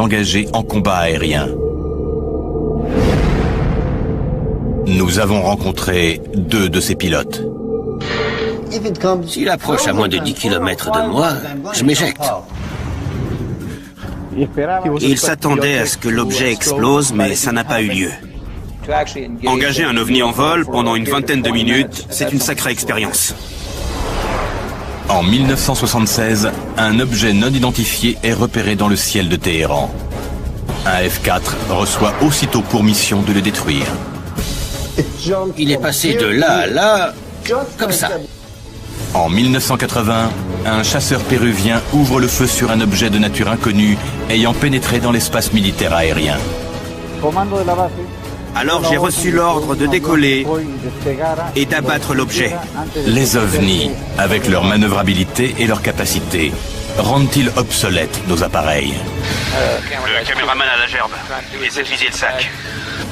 engagés en combat aérien. Nous avons rencontré 2 de ces pilotes. S'il approche à moins de 10 km de moi, je m'éjecte. Il s'attendait à ce que l'objet explose, mais ça n'a pas eu lieu. Engager un ovni en vol pendant une vingtaine de minutes, c'est une sacrée expérience. En 1976, un objet non identifié est repéré dans le ciel de Téhéran. Un F-4 reçoit aussitôt pour mission de le détruire. Il est passé de là à là, comme ça. En 1980, un chasseur péruvien ouvre le feu sur un objet de nature inconnue ayant pénétré dans l'espace militaire aérien. Alors j'ai reçu l'ordre de décoller et d'abattre l'objet. Les ovnis, avec leur manœuvrabilité et leur capacité, rendent-ils obsolètes nos appareils? Le caméraman à la gerbe. Essaie de viser le sac.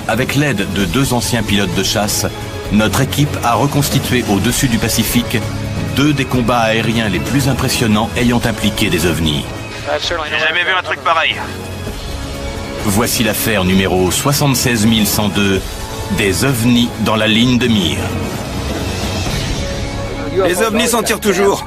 Avec l'aide de 2 anciens pilotes de chasse, notre équipe a reconstitué au-dessus du Pacifique 2 des combats aériens les plus impressionnants ayant impliqué des ovnis. J'ai jamais vu un truc pareil. Voici l'affaire numéro 76102, des ovnis dans la ligne de mire. Les ovnis s'en tirent toujours.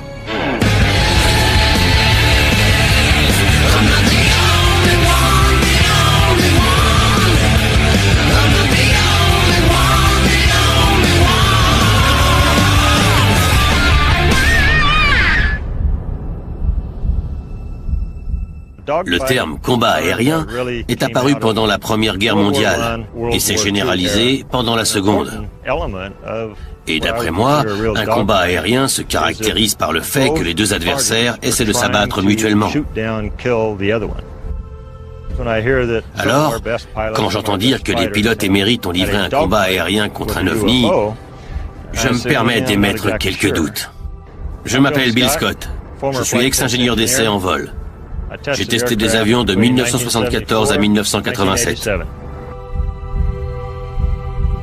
Le terme combat aérien est apparu pendant la Première Guerre mondiale et s'est généralisé pendant la Seconde. Et d'après moi, un combat aérien se caractérise par le fait que les 2 adversaires essaient de s'abattre mutuellement. Alors, quand j'entends dire que les pilotes émérites ont livré un combat aérien contre un ovni, je me permets d'émettre quelques doutes. Je m'appelle Bill Scott. Je suis ex-ingénieur d'essai en vol. J'ai testé des avions de 1974 à 1987.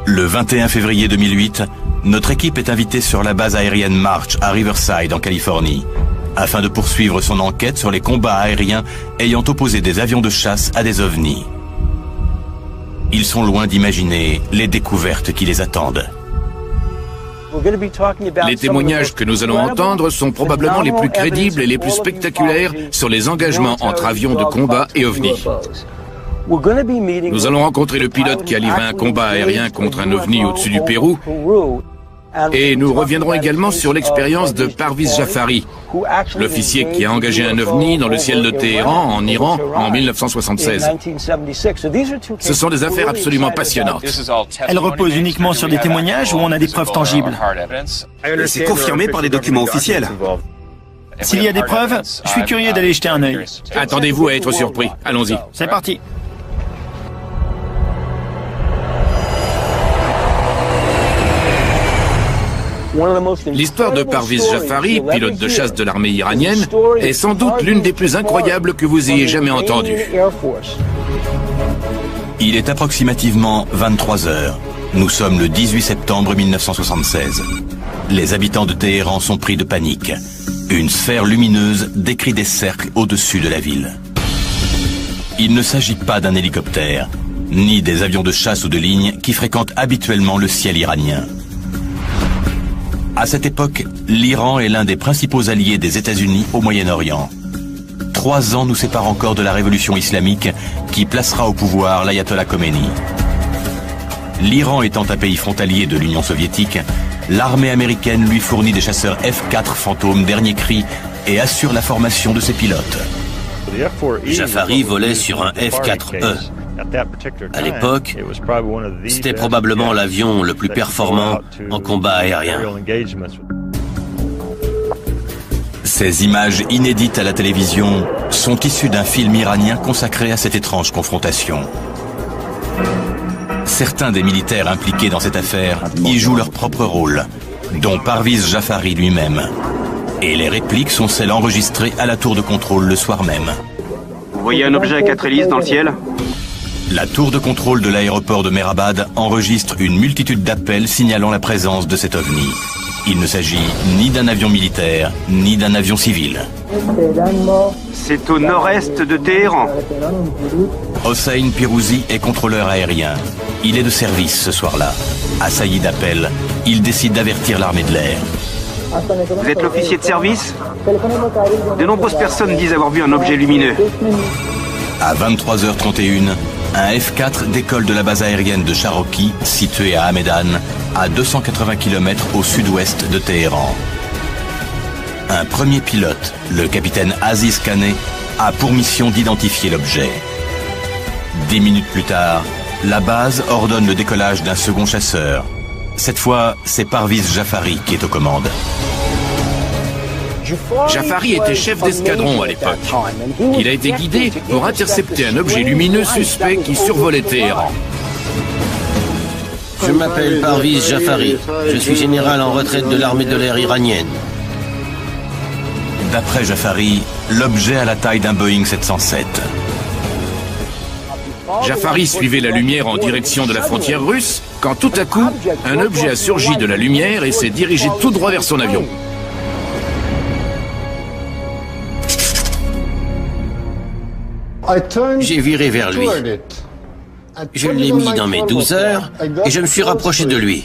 Le 21 février 2008, notre équipe est invitée sur la base aérienne March à Riverside, en Californie, afin de poursuivre son enquête sur les combats aériens ayant opposé des avions de chasse à des ovnis. Ils sont loin d'imaginer les découvertes qui les attendent. Les témoignages que nous allons entendre sont probablement les plus crédibles et les plus spectaculaires sur les engagements entre avions de combat et ovnis. Nous allons rencontrer le pilote qui a livré un combat aérien contre un ovni au-dessus du Pérou. Et nous reviendrons également sur l'expérience de Parviz Jafari, l'officier qui a engagé un ovni dans le ciel de Téhéran, en Iran, en 1976. Ce sont des affaires absolument passionnantes. Elle repose uniquement sur des témoignages ou on a des preuves tangibles? C'est confirmé par des documents officiels. S'il y a des preuves, je suis curieux d'aller jeter un œil. Attendez-vous à être surpris. Allons-y. C'est parti. L'histoire de Parviz Jafari, pilote de chasse de l'armée iranienne, est sans doute l'une des plus incroyables que vous ayez jamais entendues. Il est approximativement 23 heures. Nous sommes le 18 septembre 1976. Les habitants de Téhéran sont pris de panique. Une sphère lumineuse décrit des cercles au-dessus de la ville. Il ne s'agit pas d'un hélicoptère, ni des avions de chasse ou de ligne qui fréquentent habituellement le ciel iranien. À cette époque, l'Iran est l'un des principaux alliés des États-Unis au Moyen-Orient. 3 ans nous séparent encore de la révolution islamique qui placera au pouvoir l'ayatollah Khomeini. L'Iran étant un pays frontalier de l'Union soviétique, l'armée américaine lui fournit des chasseurs F-4 Fantôme dernier cri et assure la formation de ses pilotes. Jafari volait sur un F-4E. À l'époque, c'était probablement l'avion le plus performant en combat aérien. Ces images inédites à la télévision sont issues d'un film iranien consacré à cette étrange confrontation. Certains des militaires impliqués dans cette affaire y jouent leur propre rôle, dont Parviz Jafari lui-même. Et les répliques sont celles enregistrées à la tour de contrôle le soir même. Vous voyez un objet à 4 hélices dans le ciel? La tour de contrôle de l'aéroport de Mehrabad enregistre une multitude d'appels signalant la présence de cet ovni. Il ne s'agit ni d'un avion militaire, ni d'un avion civil. C'est au nord-est de Téhéran. Hossein Pirouzi est contrôleur aérien. Il est de service ce soir-là. À Saïd appelle, il décide d'avertir l'armée de l'air. Vous êtes l'officier de service? De nombreuses personnes disent avoir vu un objet lumineux. À 23h31, un F-4 décolle de la base aérienne de Charoki, située à Hamedan, à 280 km au sud-ouest de Téhéran. Un premier pilote, le capitaine Aziz Khaneh, a pour mission d'identifier l'objet. 10 minutes plus tard, la base ordonne le décollage d'un second chasseur. Cette fois, c'est Parviz Jafari qui est aux commandes. Jafari était chef d'escadron à l'époque. Il a été guidé pour intercepter un objet lumineux suspect qui survolait Téhéran. Je m'appelle Parviz Jafari. Je suis général en retraite de l'armée de l'air iranienne. D'après Jafari, l'objet a la taille d'un Boeing 707. Jafari suivait la lumière en direction de la frontière russe quand tout à coup, un objet a surgi de la lumière et s'est dirigé tout droit vers son avion. J'ai viré vers lui. Je l'ai mis dans mes 12 heures et je me suis rapproché de lui.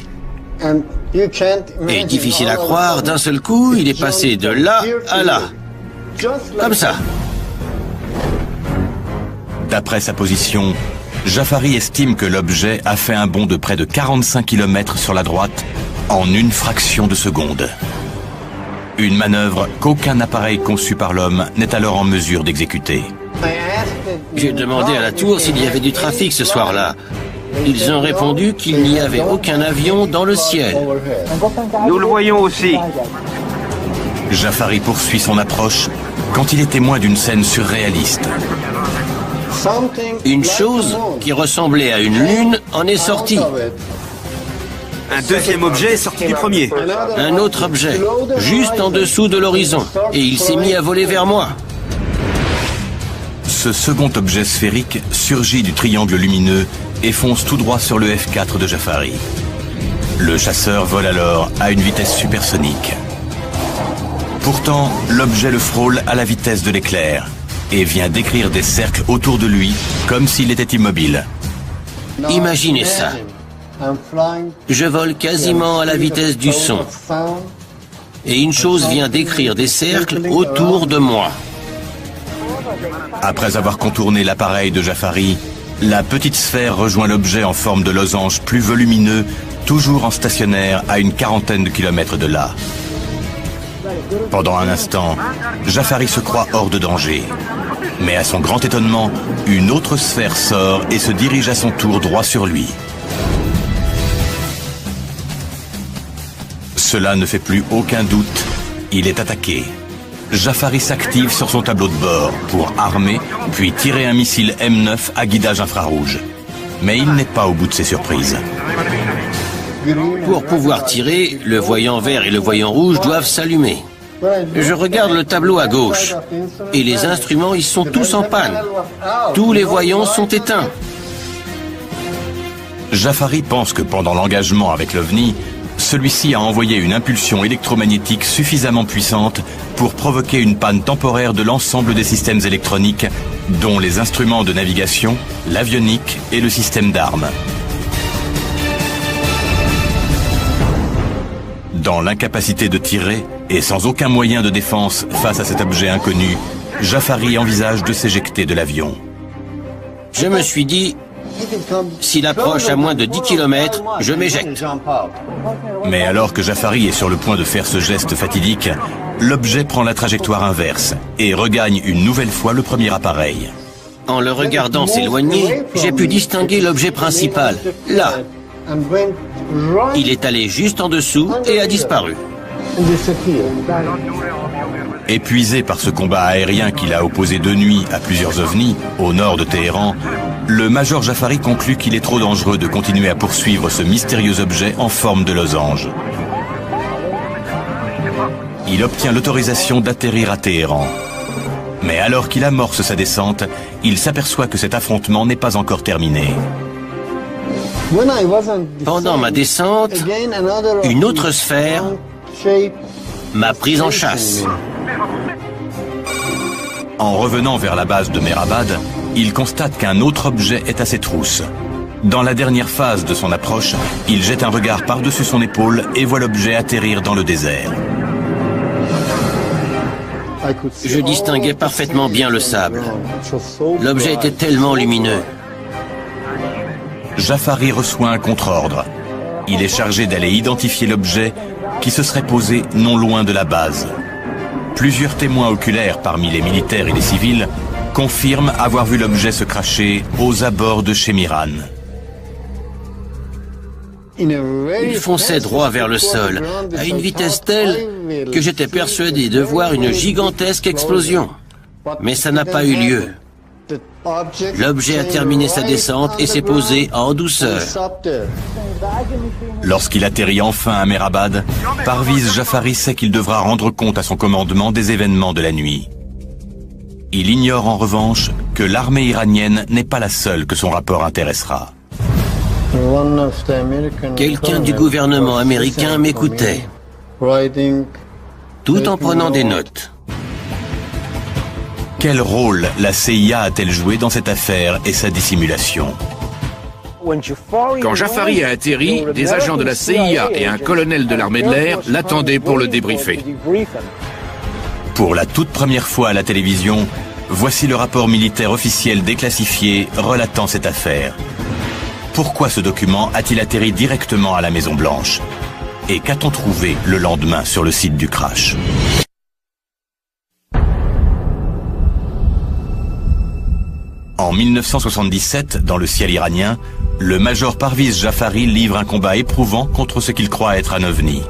Et difficile à croire, d'un seul coup, il est passé de là à là. Comme ça. D'après sa position, Jafari estime que l'objet a fait un bond de près de 45 km sur la droite en une fraction de seconde. Une manœuvre qu'aucun appareil conçu par l'homme n'est alors en mesure d'exécuter. J'ai demandé à la tour s'il y avait du trafic ce soir-là. Ils ont répondu qu'il n'y avait aucun avion dans le ciel. Nous le voyons aussi. Jafari poursuit son approche quand il est témoin d'une scène surréaliste. Une chose qui ressemblait à une lune en est sortie. Un deuxième objet est sorti du premier. Un autre objet, juste en dessous de l'horizon. Et il s'est mis à voler vers moi. Ce second objet sphérique surgit du triangle lumineux et fonce tout droit sur le F-4 de Jafari. Le chasseur vole alors à une vitesse supersonique. Pourtant, l'objet le frôle à la vitesse de l'éclair et vient décrire des cercles autour de lui comme s'il était immobile. Imaginez ça. Je vole quasiment à la vitesse du son. Et une chose vient décrire des cercles autour de moi. Après avoir contourné l'appareil de Jafari, la petite sphère rejoint l'objet en forme de losange plus volumineux, toujours en stationnaire à une quarantaine de kilomètres de là. Pendant un instant, Jafari se croit hors de danger. Mais à son grand étonnement, une autre sphère sort et se dirige à son tour droit sur lui. Cela ne fait plus aucun doute, il est attaqué. Jafari s'active sur son tableau de bord pour armer, puis tirer un missile M9 à guidage infrarouge. Mais il n'est pas au bout de ses surprises. Pour pouvoir tirer, le voyant vert et le voyant rouge doivent s'allumer. Je regarde le tableau à gauche et les instruments, ils sont tous en panne. Tous les voyants sont éteints. Jafari pense que pendant l'engagement avec l'OVNI, celui-ci a envoyé une impulsion électromagnétique suffisamment puissante pour provoquer une panne temporaire de l'ensemble des systèmes électroniques, dont les instruments de navigation, l'avionique et le système d'armes. Dans l'incapacité de tirer et sans aucun moyen de défense face à cet objet inconnu, Jafari envisage de s'éjecter de l'avion. Je me suis dit, s'il approche à moins de 10 km, je m'éjecte. Mais alors que Jafari est sur le point de faire ce geste fatidique, l'objet prend la trajectoire inverse et regagne une nouvelle fois le premier appareil. En le regardant s'éloigner, j'ai pu distinguer l'objet principal, là. Il est allé juste en dessous et a disparu. Épuisé par ce combat aérien qu'il a opposé de nuit à plusieurs ovnis au nord de Téhéran, le major Jafari conclut qu'il est trop dangereux de continuer à poursuivre ce mystérieux objet en forme de losange. Il obtient l'autorisation d'atterrir à Téhéran. Mais alors qu'il amorce sa descente, il s'aperçoit que cet affrontement n'est pas encore terminé. Pendant ma descente, une autre sphère Ma prise en chasse. En revenant vers la base de Mehrabad, il constate qu'un autre objet est à ses trousses. Dans la dernière phase de son approche, il jette un regard par-dessus son épaule et voit l'objet atterrir dans le désert. Je distinguais parfaitement bien le sable. L'objet était tellement lumineux. Jafari reçoit un contre-ordre. Il est chargé d'aller identifier l'objet qui se serait posé non loin de la base. Plusieurs témoins oculaires parmi les militaires et les civils confirment avoir vu l'objet se cracher aux abords de Shemiran. Il fonçait droit vers le sol, à une vitesse telle que j'étais persuadé de voir une gigantesque explosion. Mais ça n'a pas eu lieu. L'objet a terminé sa descente et s'est posé en douceur. Lorsqu'il atterrit enfin à Mehrabad, Parviz Jafari sait qu'il devra rendre compte à son commandement des événements de la nuit. Il ignore en revanche que l'armée iranienne n'est pas la seule que son rapport intéressera. Quelqu'un du gouvernement américain m'écoutait, tout en prenant des notes. Quel rôle la CIA a-t-elle joué dans cette affaire et sa dissimulation? Quand Jafari a atterri, des agents de la CIA et un colonel de l'armée de l'air l'attendaient pour le débriefer. Pour la toute première fois à la télévision, voici le rapport militaire officiel déclassifié relatant cette affaire. Pourquoi ce document a-t-il atterri directement à la Maison-Blanche? Et qu'a-t-on trouvé le lendemain sur le site du crash? En 1977, dans le ciel iranien, le major Parviz Jafari livre un combat éprouvant contre ce qu'il croit être un ovni.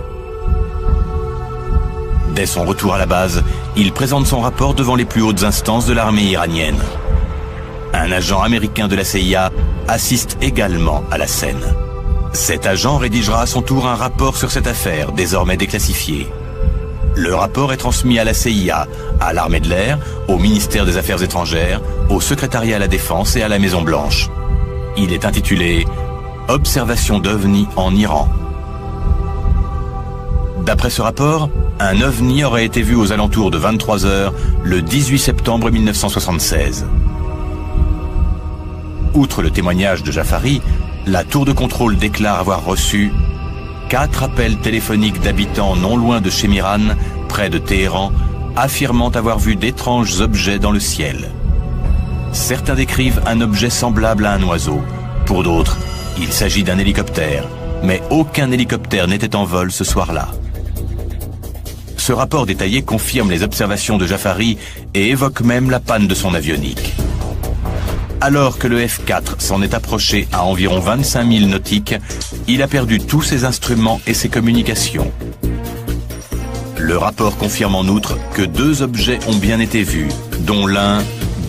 Dès son retour à la base, il présente son rapport devant les plus hautes instances de l'armée iranienne. Un agent américain de la CIA assiste également à la scène. Cet agent rédigera à son tour un rapport sur cette affaire, désormais déclassifiée. Le rapport est transmis à la CIA, à l'armée de l'air, au ministère des Affaires étrangères, au secrétariat à la Défense et à la Maison-Blanche. Il est intitulé « Observation d'OVNI en Iran ». D'après ce rapport, un OVNI aurait été vu aux alentours de 23 h le 18 septembre 1976. Outre le témoignage de Jafari, la tour de contrôle déclare avoir reçu 4 appels téléphoniques d'habitants non loin de Shemiran, près de Téhéran, affirmant avoir vu d'étranges objets dans le ciel. Certains décrivent un objet semblable à un oiseau. Pour d'autres, il s'agit d'un hélicoptère. Mais aucun hélicoptère n'était en vol ce soir-là. Ce rapport détaillé confirme les observations de Jafari et évoque même la panne de son avionique. Alors que le F-4 s'en est approché à environ 25 000 nautiques, il a perdu tous ses instruments et ses communications. Le rapport confirme en outre que 2 objets ont bien été vus, dont l'un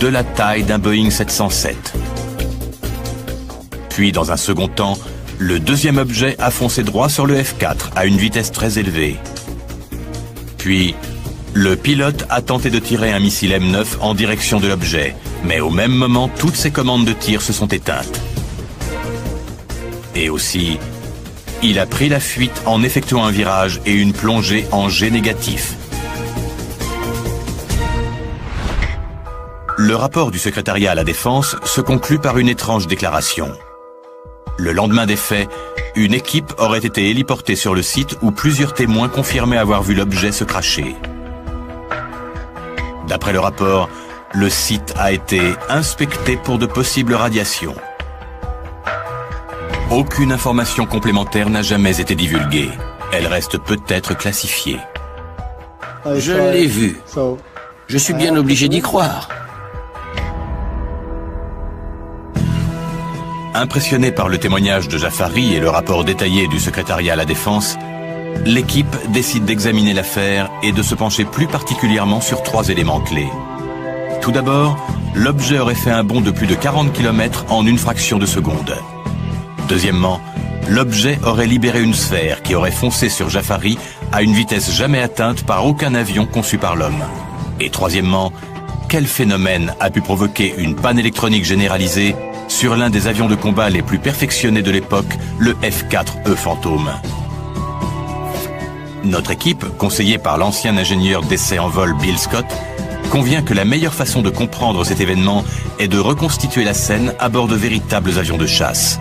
de la taille d'un Boeing 707. Puis, dans un second temps, le deuxième objet a foncé droit sur le F-4 à une vitesse très élevée. Puis, le pilote a tenté de tirer un missile M9 en direction de l'objet, mais au même moment, toutes ses commandes de tir se sont éteintes. Et aussi, il a pris la fuite en effectuant un virage et une plongée en jet négatif. Le rapport du secrétariat à la Défense se conclut par une étrange déclaration. Le lendemain des faits, une équipe aurait été héliportée sur le site où plusieurs témoins confirmaient avoir vu l'objet se cracher. D'après le rapport, le site a été inspecté pour de possibles radiations. Aucune information complémentaire n'a jamais été divulguée. Elle reste peut-être classifiée. Je l'ai vu. Je suis bien obligé d'y croire. Impressionné par le témoignage de Jafari et le rapport détaillé du secrétariat à la Défense, l'équipe décide d'examiner l'affaire et de se pencher plus particulièrement sur 3 éléments clés. Tout d'abord, l'objet aurait fait un bond de plus de 40 km en une fraction de seconde. Deuxièmement, l'objet aurait libéré une sphère qui aurait foncé sur Jafari à une vitesse jamais atteinte par aucun avion conçu par l'homme. Et troisièmement, quel phénomène a pu provoquer une panne électronique généralisée sur l'un des avions de combat les plus perfectionnés de l'époque, le F-4E Phantom. Notre équipe, conseillée par l'ancien ingénieur d'essai en vol Bill Scott, convient que la meilleure façon de comprendre cet événement est de reconstituer la scène à bord de véritables avions de chasse.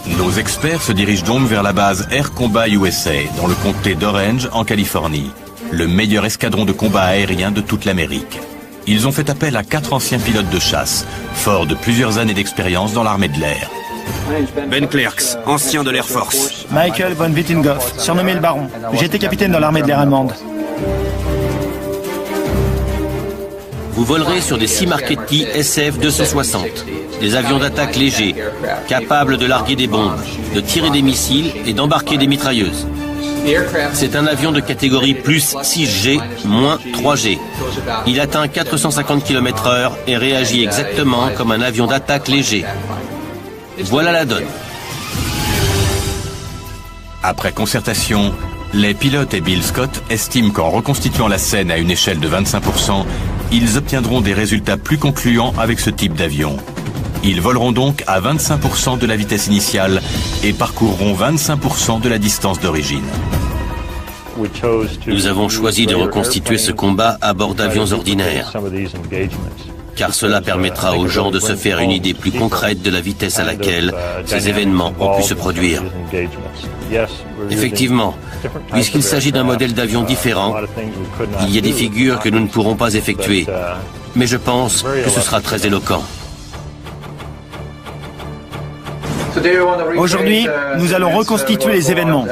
Nos experts se dirigent donc vers la base Air Combat USA, dans le comté d'Orange, en Californie, le meilleur escadron de combat aérien de toute l'Amérique. Ils ont fait appel à 4 anciens pilotes de chasse, forts de plusieurs années d'expérience dans l'armée de l'air. Ben Clerks, ancien de l'Air Force. Michael von Wittenghoff, surnommé le Baron. J'ai été capitaine dans l'armée de l'air allemande. Vous volerez sur des Sea Marchetti SF-260, des avions d'attaque légers, capables de larguer des bombes, de tirer des missiles et d'embarquer des mitrailleuses. C'est un avion de catégorie plus 6G, moins 3G. Il atteint 450 km/h et réagit exactement comme un avion d'attaque léger. Voilà la donne. Après concertation, les pilotes et Bill Scott estiment qu'en reconstituant la scène à une échelle de 25%, ils obtiendront des résultats plus concluants avec ce type d'avion. Ils voleront donc à 25% de la vitesse initiale et parcourront 25% de la distance d'origine. Nous avons choisi de reconstituer ce combat à bord d'avions ordinaires, car cela permettra aux gens de se faire une idée plus concrète de la vitesse à laquelle ces événements ont pu se produire. Effectivement, puisqu'il s'agit d'un modèle d'avion différent, il y a des figures que nous ne pourrons pas effectuer, mais je pense que ce sera très éloquent. Aujourd'hui, nous allons reconstituer les événements.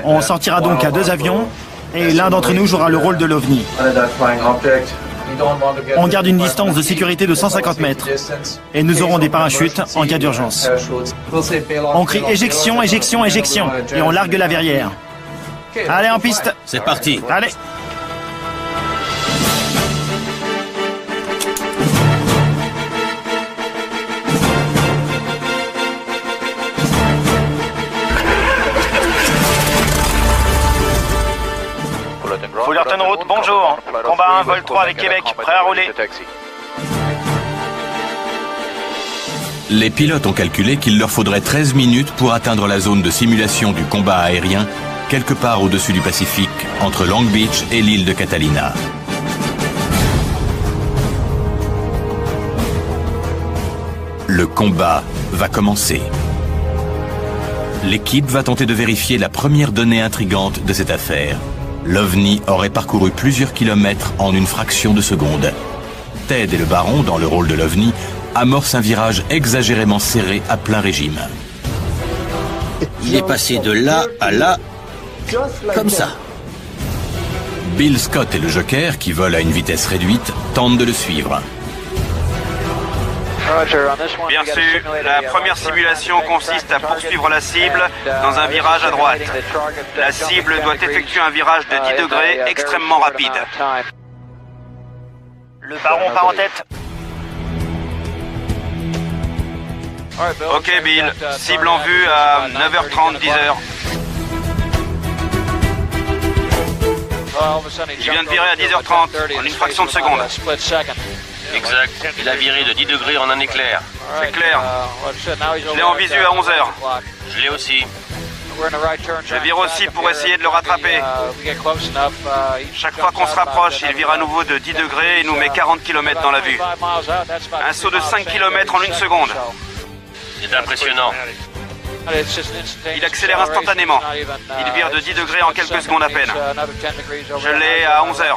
On sortira donc à 2 avions et l'un d'entre nous jouera le rôle de l'OVNI. On garde une distance de sécurité de 150 mètres et nous aurons des parachutes en cas d'urgence. On crie éjection, éjection, éjection et on largue la verrière. Allez, en piste. C'est parti. Allez. Fullerton route, bonjour. Combat 1, vol 3 avec Québec, prêt à rouler. Les pilotes ont calculé qu'il leur faudrait 13 minutes pour atteindre la zone de simulation du combat aérien, quelque part au-dessus du Pacifique, entre Long Beach et l'île de Catalina. Le combat va commencer. L'équipe va tenter de vérifier la première donnée intrigante de cette affaire. L'OVNI aurait parcouru plusieurs kilomètres en une fraction de seconde. Ted et le Baron, dans le rôle de l'OVNI, amorcent un virage exagérément serré à plein régime. Il est passé de là à là, comme ça. Bill Scott et le Joker, qui volent à une vitesse réduite, tentent de le suivre. Bien sûr, la première simulation consiste à poursuivre la cible dans un virage à droite. La cible doit effectuer un virage de 10 degrés extrêmement rapide. Le Baron part en tête. Ok Bill, cible en vue à 9h30, 10h. Il vient de virer à 10h30, en une fraction de seconde. Exact. Il a viré de 10 degrés en un éclair. C'est clair. Je l'ai en visu à 11h. Je l'ai aussi. Je vire aussi pour essayer de le rattraper. Chaque fois qu'on se rapproche, il vire à nouveau de 10 degrés et nous met 40 km dans la vue. Un saut de 5 km en une seconde. C'est impressionnant. Il accélère instantanément. Il vire de 10 degrés en quelques secondes à peine. Je l'ai à 11h.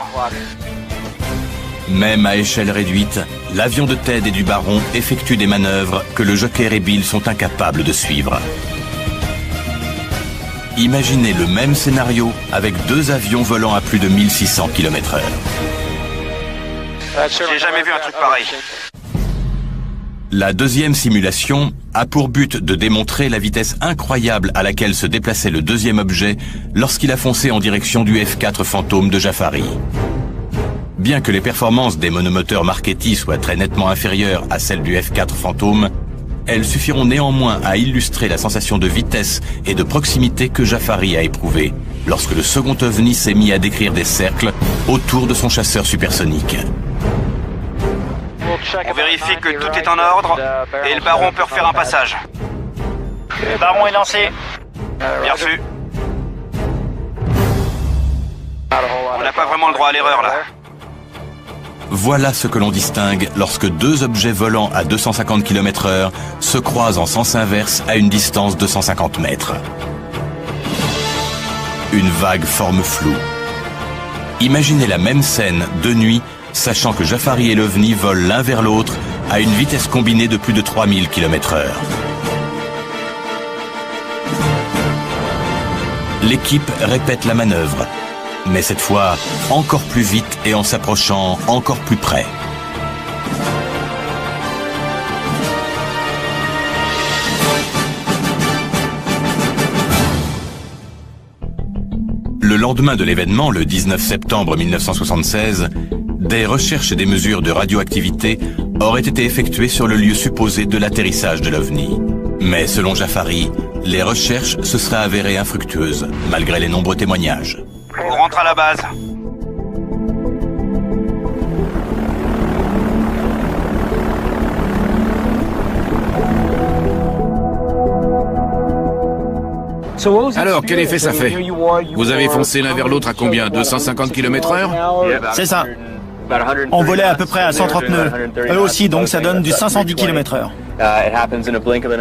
Même à échelle réduite, l'avion de Ted et du Baron effectue des manœuvres que le Joker et Bill sont incapables de suivre. Imaginez le même scénario avec 2 avions volant à plus de 1600 km/h. J'ai jamais vu un truc pareil. La deuxième simulation a pour but de démontrer la vitesse incroyable à laquelle se déplaçait le deuxième objet lorsqu'il a foncé en direction du F-4 Phantom de Jafari. Bien que les performances des monomoteurs Marchetti soient très nettement inférieures à celles du F-4 Phantom, elles suffiront néanmoins à illustrer la sensation de vitesse et de proximité que Jafari a éprouvée lorsque le second OVNI s'est mis à décrire des cercles autour de son chasseur supersonique. On vérifie que tout est en ordre et le Baron peut refaire un passage. Le baron est lancé. Bien reçu. On n'a pas vraiment le droit à l'erreur là. Voilà ce que l'on distingue lorsque deux objets volant à 250 km/h se croisent en sens inverse à une distance de 150 mètres. Une vague forme floue. Imaginez la même scène de nuit, sachant que Jafari et l'OVNI volent l'un vers l'autre à une vitesse combinée de plus de 3000 km/h. L'équipe répète la manœuvre, mais cette fois encore plus vite et en s'approchant encore plus près. Le lendemain de l'événement, le 19 septembre 1976, des recherches et des mesures de radioactivité auraient été effectuées sur le lieu supposé de l'atterrissage de l'OVNI. Mais selon Jafari, les recherches se seraient avérées infructueuses, malgré les nombreux témoignages. On rentre à la base. Alors, quel effet ça fait? Vous avez foncé l'un vers l'autre à combien? 250 km/h? C'est ça. On volait à peu près à 130 nœuds. Eux aussi, donc ça donne du 510 km/h.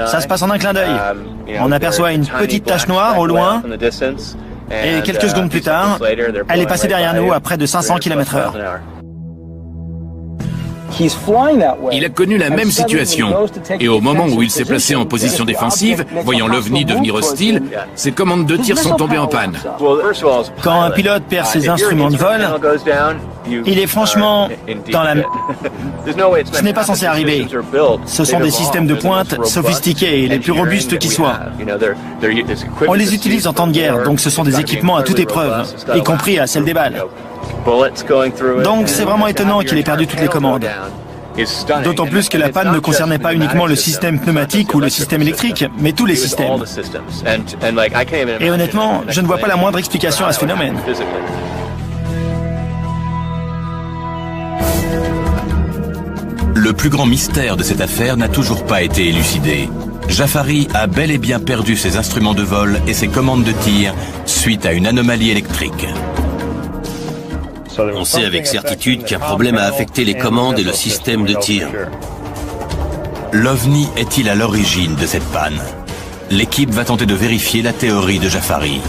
Ça se passe en un clin d'œil. On aperçoit une petite tache noire au loin, et quelques secondes plus tard, elle est passée derrière nous à près de 500 km/h. Il a connu la même situation. Et au moment où il s'est placé en position défensive, voyant l'OVNI devenir hostile, ses commandes de tir sont tombées en panne. Quand un pilote perd ses instruments de vol, il est franchement dans la... Ce n'est pas censé arriver. Ce sont des systèmes de pointe sophistiqués et les plus robustes qui soient. On les utilise en temps de guerre, donc ce sont des équipements à toute épreuve, y compris à celle des balles. Donc c'est vraiment étonnant qu'il ait perdu toutes les commandes. D'autant plus que la panne ne concernait pas uniquement le système pneumatique ou le système électrique, mais tous les systèmes. Et honnêtement, je ne vois pas la moindre explication à ce phénomène. Le plus grand mystère de cette affaire n'a toujours pas été élucidé. Jafari a bel et bien perdu ses instruments de vol et ses commandes de tir suite à une anomalie électrique. On sait avec certitude qu'un problème a affecté les commandes et le système de tir. L'OVNI est-il à l'origine de cette panne? L'équipe va tenter de vérifier la théorie de Jafari.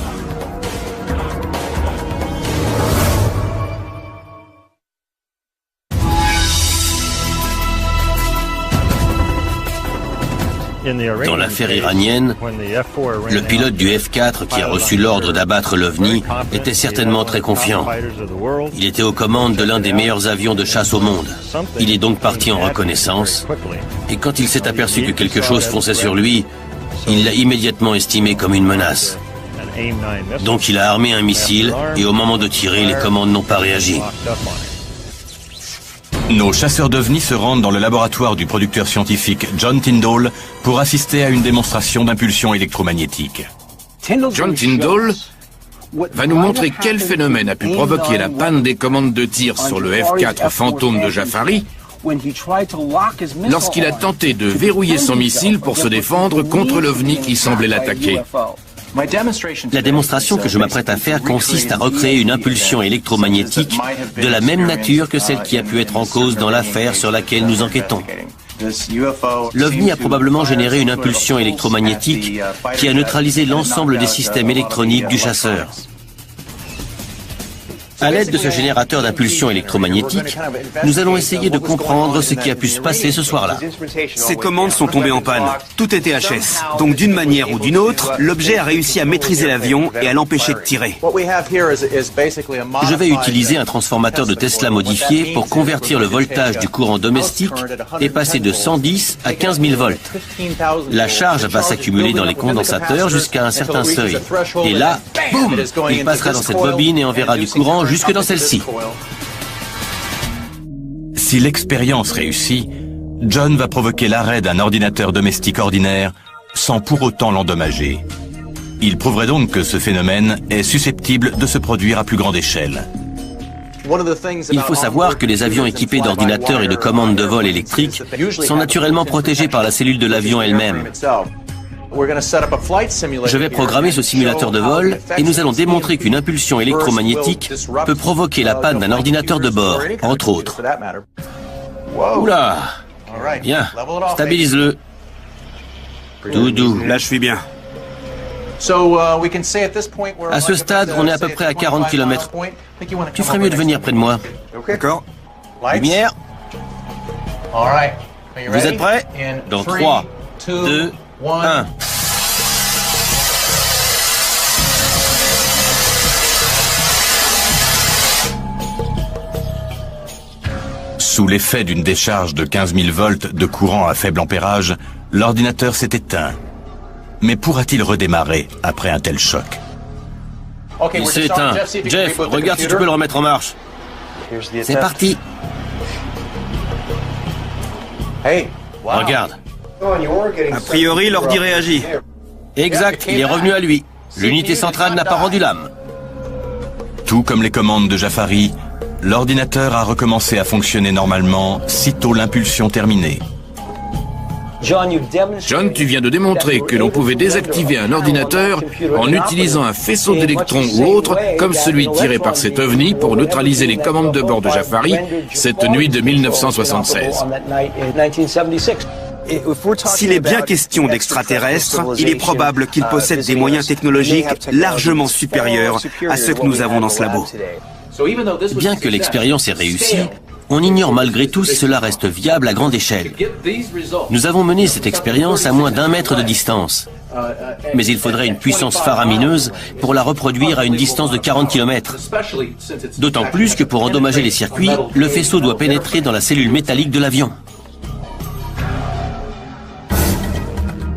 Dans l'affaire iranienne, le pilote du F-4 qui a reçu l'ordre d'abattre l'OVNI était certainement très confiant. Il était aux commandes de l'un des meilleurs avions de chasse au monde. Il est donc parti en reconnaissance, et quand il s'est aperçu que quelque chose fonçait sur lui, il l'a immédiatement estimé comme une menace. Donc il a armé un missile, et au moment de tirer, les commandes n'ont pas réagi. Nos chasseurs d'OVNI se rendent dans le laboratoire du producteur scientifique John Tyndall pour assister à une démonstration d'impulsion électromagnétique. John Tyndall va nous montrer quel phénomène a pu provoquer la panne des commandes de tir sur le F-4 fantôme de Jafari lorsqu'il a tenté de verrouiller son missile pour se défendre contre l'OVNI qui semblait l'attaquer. La démonstration que je m'apprête à faire consiste à recréer une impulsion électromagnétique de la même nature que celle qui a pu être en cause dans l'affaire sur laquelle nous enquêtons. L'OVNI a probablement généré une impulsion électromagnétique qui a neutralisé l'ensemble des systèmes électroniques du chasseur. À l'aide de ce générateur d'impulsion électromagnétique, nous allons essayer de comprendre ce qui a pu se passer ce soir-là. Ces commandes sont tombées en panne. Tout était HS. Donc d'une manière ou d'une autre, l'objet a réussi à maîtriser l'avion et à l'empêcher de tirer. Je vais utiliser un transformateur de Tesla modifié pour convertir le voltage du courant domestique et passer de 110 à 15 000 volts. La charge va s'accumuler dans les condensateurs jusqu'à un certain seuil. Et là, boum, il passera dans cette bobine et enverra du courant jusque dans celle-ci. Si l'expérience réussit, John va provoquer l'arrêt d'un ordinateur domestique ordinaire sans pour autant l'endommager. Il prouverait donc que ce phénomène est susceptible de se produire à plus grande échelle. Il faut savoir que les avions équipés d'ordinateurs et de commandes de vol électriques sont naturellement protégés par la cellule de l'avion elle-même. Je vais programmer ce simulateur de vol et nous allons démontrer qu'une impulsion électromagnétique peut provoquer la panne d'un ordinateur de bord, entre autres. Oula! Bien, stabilise-le. Tout doux. Là, je suis bien. À ce stade, on est à peu près à 40 km. Tu ferais mieux de venir près de moi. D'accord. Lumière. Vous êtes prêts? Dans 3, 2, 1. Sous l'effet d'une décharge de 15 000 volts de courant à faible ampérage, l'ordinateur s'est éteint. Mais pourra-t-il redémarrer après un tel choc? Il s'est éteint. Jeff, regarde si tu peux le remettre en marche. C'est parti. Regarde. A priori, l'ordi réagit. Exact, il est revenu à lui. L'unité centrale n'a pas rendu l'âme. Tout comme les commandes de Jafari, l'ordinateur a recommencé à fonctionner normalement sitôt l'impulsion terminée. John, tu viens de démontrer que l'on pouvait désactiver un ordinateur en utilisant un faisceau d'électrons ou autre, comme celui tiré par cet ovni pour neutraliser les commandes de bord de Jafari cette nuit de 1976. S'il est bien question d'extraterrestres, il est probable qu'ils possèdent des moyens technologiques largement supérieurs à ceux que nous avons dans ce labo. Bien que l'expérience ait réussi, on ignore malgré tout si cela reste viable à grande échelle. Nous avons mené cette expérience à moins d'1 mètre de distance. Mais il faudrait une puissance faramineuse pour la reproduire à une distance de 40 km. D'autant plus que pour endommager les circuits, le faisceau doit pénétrer dans la cellule métallique de l'avion.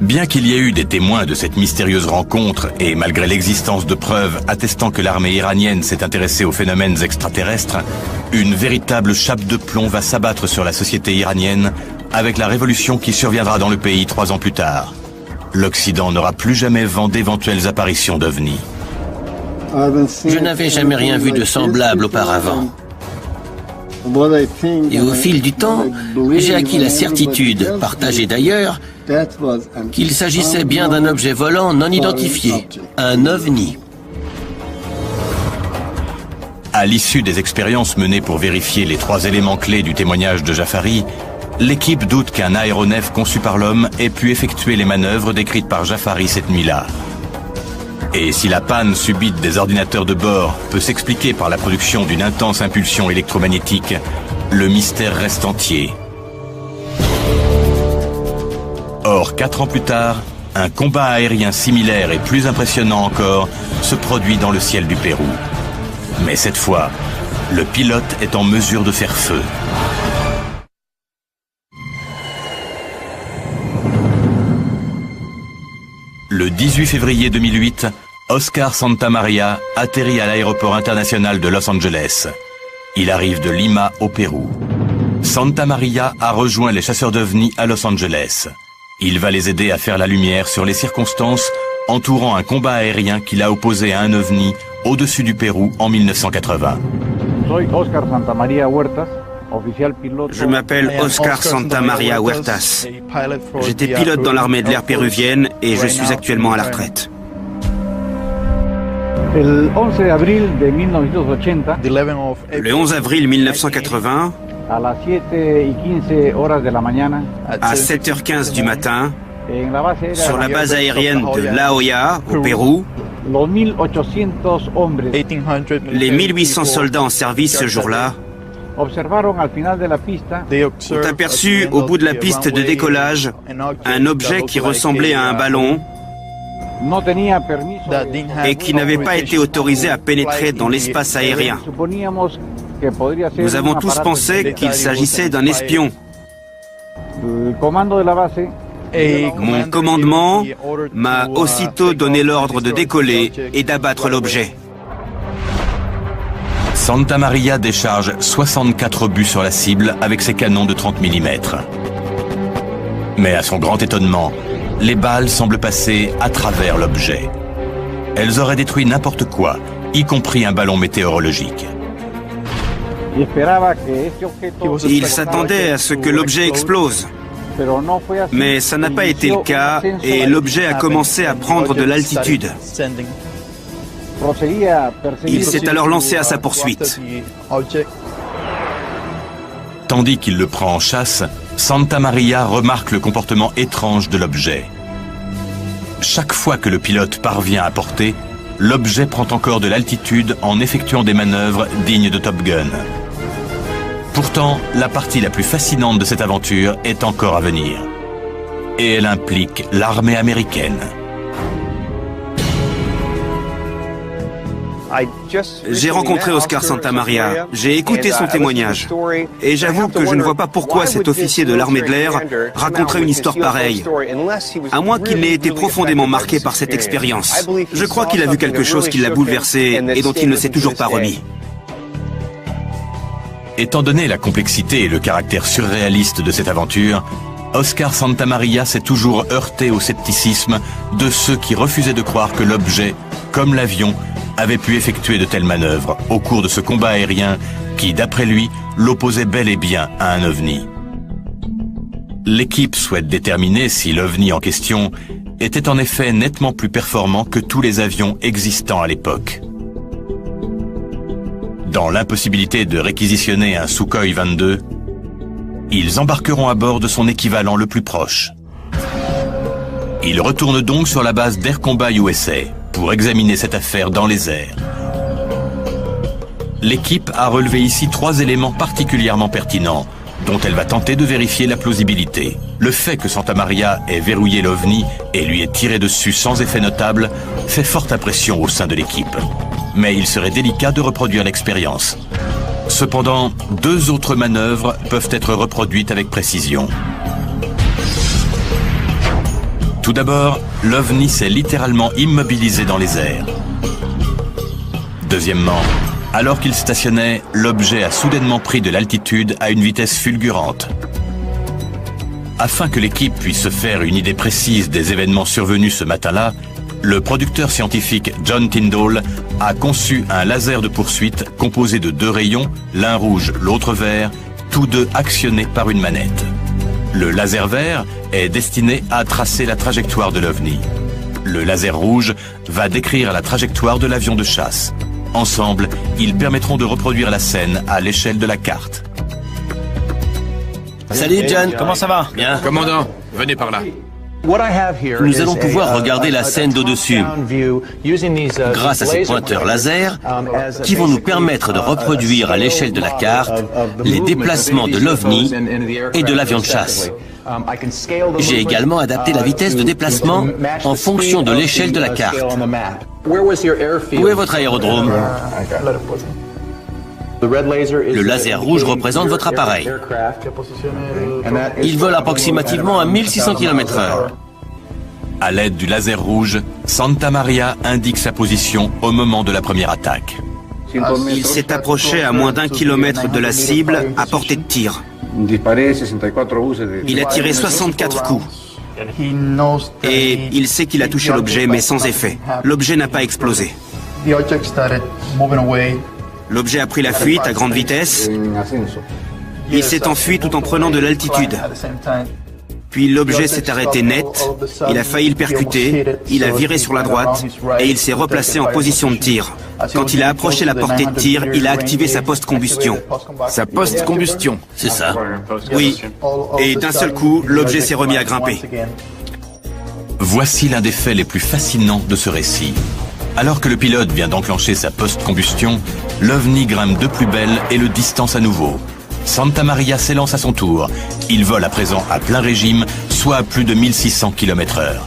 Bien qu'il y ait eu des témoins de cette mystérieuse rencontre et malgré l'existence de preuves attestant que l'armée iranienne s'est intéressée aux phénomènes extraterrestres, une véritable chape de plomb va s'abattre sur la société iranienne avec la révolution qui surviendra dans le pays 3 ans plus tard. L'Occident n'aura plus jamais vent d'éventuelles apparitions d'ovnis. Je n'avais jamais rien vu de semblable auparavant. Et au fil du temps, j'ai acquis la certitude, partagée d'ailleurs, qu'il s'agissait bien d'un objet volant non identifié, un ovni. À l'issue des expériences menées pour vérifier les 3 éléments clés du témoignage de Jafari, l'équipe doute qu'un aéronef conçu par l'homme ait pu effectuer les manœuvres décrites par Jafari cette nuit-là. Et si la panne subite des ordinateurs de bord peut s'expliquer par la production d'une intense impulsion électromagnétique, le mystère reste entier. Or, 4 ans plus tard, un combat aérien similaire et plus impressionnant encore se produit dans le ciel du Pérou. Mais cette fois, le pilote est en mesure de faire feu. Le 18 février 2008, Oscar Santamaria atterrit à l'aéroport international de Los Angeles. Il arrive de Lima au Pérou. Santamaria a rejoint les chasseurs d'ovnis à Los Angeles. Il va les aider à faire la lumière sur les circonstances entourant un combat aérien qu'il a opposé à un ovni au-dessus du Pérou en 1980. Je m'appelle Oscar Santamaria Huertas. J'étais pilote dans l'armée de l'air péruvienne et je suis actuellement à la retraite. Le 11 avril 1980, à 7h15 du matin, sur la base aérienne de La Joya, au Pérou, les 1800 soldats en service ce jour-là ont aperçu au bout de la piste de décollage un objet qui ressemblait à un ballon et qui n'avait pas été autorisé à pénétrer dans l'espace aérien. Nous avons tous pensé qu'il s'agissait d'un espion. Mon commandement m'a aussitôt donné l'ordre de décoller et d'abattre l'objet. Santamaria décharge 64 obus sur la cible avec ses canons de 30 mm. Mais à son grand étonnement, les balles semblent passer à travers l'objet. Elles auraient détruit n'importe quoi, y compris un ballon météorologique. Il s'attendait à ce que l'objet explose. Mais ça n'a pas été le cas et l'objet a commencé à prendre de l'altitude. Il s'est alors lancé à sa poursuite. Tandis qu'il le prend en chasse, Santa Maria remarque le comportement étrange de l'objet. Chaque fois que le pilote parvient à porter, l'objet prend encore de l'altitude en effectuant des manœuvres dignes de Top Gun. Pourtant, la partie la plus fascinante de cette aventure est encore à venir. Et elle implique l'armée américaine. J'ai rencontré Oscar Santamaria, j'ai écouté son témoignage, et j'avoue que je ne vois pas pourquoi cet officier de l'armée de l'air raconterait une histoire pareille, à moins qu'il n'ait été profondément marqué par cette expérience. Je crois qu'il a vu quelque chose qui l'a bouleversé et dont il ne s'est toujours pas remis. Étant donné la complexité et le caractère surréaliste de cette aventure, Oscar Santamaria s'est toujours heurté au scepticisme de ceux qui refusaient de croire que l'objet, comme l'avion, avait pu effectuer de telles manœuvres au cours de ce combat aérien qui, d'après lui, l'opposait bel et bien à un ovni. L'équipe souhaite déterminer si l'ovni en question était en effet nettement plus performant que tous les avions existants à l'époque. Dans l'impossibilité de réquisitionner un Sukhoi 22, ils embarqueront à bord de son équivalent le plus proche. Ils retournent donc sur la base d'Air Combat USA pour examiner cette affaire dans les airs. L'équipe a relevé ici 3 éléments particulièrement pertinents, dont elle va tenter de vérifier la plausibilité. Le fait que Santamaria ait verrouillé l'OVNI et lui ait tiré dessus sans effet notable fait forte impression au sein de l'équipe. Mais il serait délicat de reproduire l'expérience. Cependant, 2 autres manœuvres peuvent être reproduites avec précision. Tout d'abord, l'OVNI s'est littéralement immobilisé dans les airs. Deuxièmement, alors qu'il stationnait, l'objet a soudainement pris de l'altitude à une vitesse fulgurante. Afin que l'équipe puisse se faire une idée précise des événements survenus ce matin-là, le producteur scientifique John Tyndall a conçu un laser de poursuite composé de 2 rayons, l'un rouge, l'autre vert, tous 2 actionnés par une manette. Le laser vert est destiné à tracer la trajectoire de l'OVNI. Le laser rouge va décrire la trajectoire de l'avion de chasse. Ensemble, ils permettront de reproduire la scène à l'échelle de la carte. Salut John, Comment ça va? bien. Commandant, venez par là. Nous allons pouvoir regarder la scène d'au-dessus grâce à ces pointeurs laser qui vont nous permettre de reproduire à l'échelle de la carte les déplacements de l'OVNI et de l'avion de chasse. J'ai également adapté la vitesse de déplacement en fonction de l'échelle de la carte. Où est votre aérodrome? Le laser rouge représente votre appareil. Il vole approximativement à 1600 km/h. À l'aide du laser rouge, Santamaria indique sa position au moment de la première attaque. Il s'est approché à moins d'1 kilomètre de la cible à portée de tir. Il a tiré 64 coups. Et il sait qu'il a touché l'objet, mais sans effet. L'objet n'a pas explosé. L'objet a pris la fuite à grande vitesse. Il s'est enfui tout en prenant de l'altitude. Puis l'objet s'est arrêté net, il a failli le percuter, il a viré sur la droite et il s'est replacé en position de tir. Quand il a approché la portée de tir, il a activé sa post-combustion. Sa post-combustion. C'est ça. Oui, et d'un seul coup, l'objet s'est remis à grimper. Voici l'un des faits les plus fascinants de ce récit. Alors que le pilote vient d'enclencher sa post-combustion, l'OVNI grimpe de plus belle et le distance à nouveau. Santamaria s'élance à son tour. Il vole à présent à plein régime, soit à plus de 1600 km/h.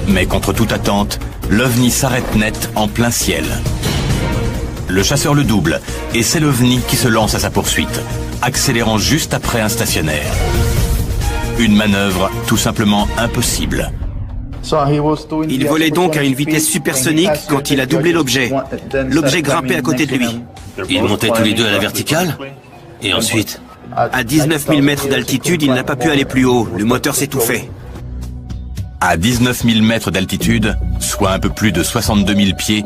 Mais contre toute attente, l'OVNI s'arrête net en plein ciel. Le chasseur le double, et c'est l'OVNI qui se lance à sa poursuite, accélérant juste après un stationnaire. Une manœuvre tout simplement impossible. Il volait donc à une vitesse supersonique quand il a doublé l'objet. L'objet grimpait à côté de lui. Ils montaient tous les 2 à la verticale. Et ensuite? À 19 000 mètres d'altitude, il n'a pas pu aller plus haut. Le moteur s'étouffait. À 19 000 mètres d'altitude, soit un peu plus de 62 000 pieds,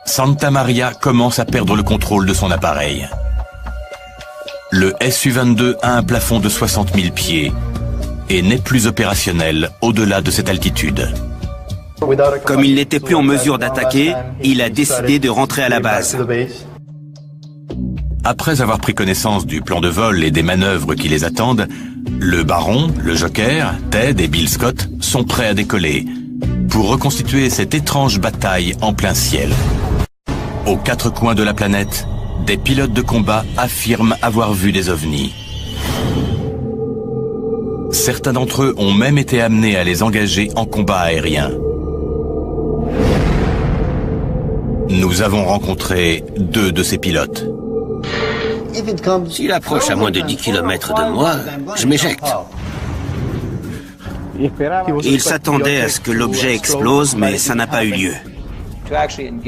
Santamaria commence à perdre le contrôle de son appareil. Le Su-22 a un plafond de 60 000 pieds et n'est plus opérationnel au-delà de cette altitude. Comme il n'était plus en mesure d'attaquer, il a décidé de rentrer à la base. Après avoir pris connaissance du plan de vol et des manœuvres qui les attendent, le Baron, le Joker, Ted et Bill Scott sont prêts à décoller pour reconstituer cette étrange bataille en plein ciel. Aux quatre coins de la planète, des pilotes de combat affirment avoir vu des ovnis. Certains d'entre eux ont même été amenés à les engager en combat aérien. Nous avons rencontré 2 de ces pilotes. S'il approche à moins de 10 km de moi, je m'éjecte. Il s'attendait à ce que l'objet explose, mais ça n'a pas eu lieu.